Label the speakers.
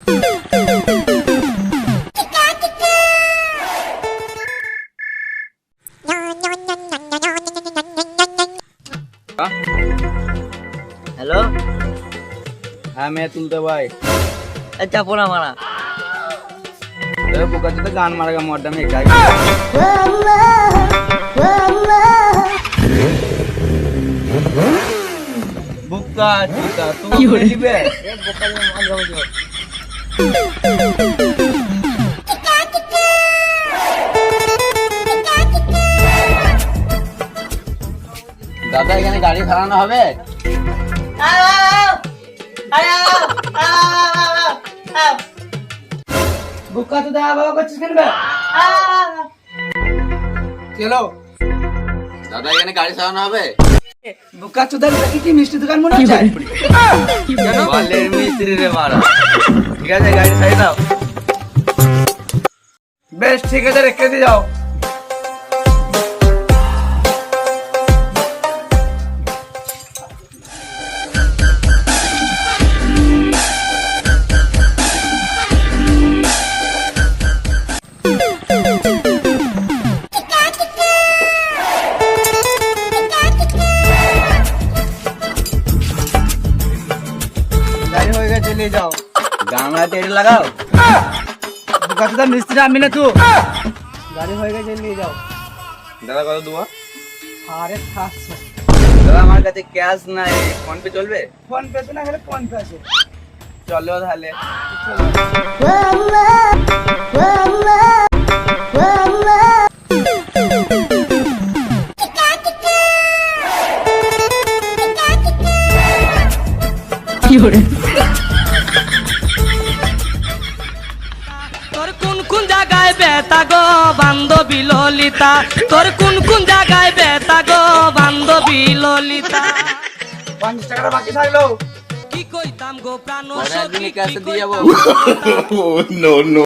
Speaker 1: Hello,
Speaker 2: हाँ मैं तुलते भाई।
Speaker 1: अच्छा पूरा मारा
Speaker 2: बुका तो गान मारेगा मोटा में क्या बुका चूता तू नहीं बे
Speaker 1: बुका में मार जाओ जो
Speaker 2: दादा এখানে গাড়ি চালানো হবে বুকা তো দাদা বাবা করছিস কেন বে চলো দাদা এখানে গাড়ি চালানো হবে বুকা চোদা দেখি কি মিষ্টি দোকান মনে হচ্ছে কেন বালের মিস্ত্রি রে মারা ঠিক আছে গাড়ি সাইড দাও বেশ ঠিক আছে রেখে দিয়ে যাও ले जाओ गाना तेरे लगाओ बुका मिस्त्री आमी ना तू गाड़ी हो गई ले जाओ दादा कत दूआ अरे खास दादा আমার কাছে ক্যাশ নাই ফোন পে চলবে ফোন পে তো না হলে ফোন পে আছে চলো তাহলে কি হরে
Speaker 3: কোন জায়গায় বেতা গো বান্ধবী ললিতা তোর কোন জায়গায় বেতা গো বান্ধবী ললিতা
Speaker 2: 50 টাকা বাকি থাকলো
Speaker 3: কি কইতাম গো প্রাণ
Speaker 2: সখী
Speaker 3: কাছে দিয়ে
Speaker 2: নো নো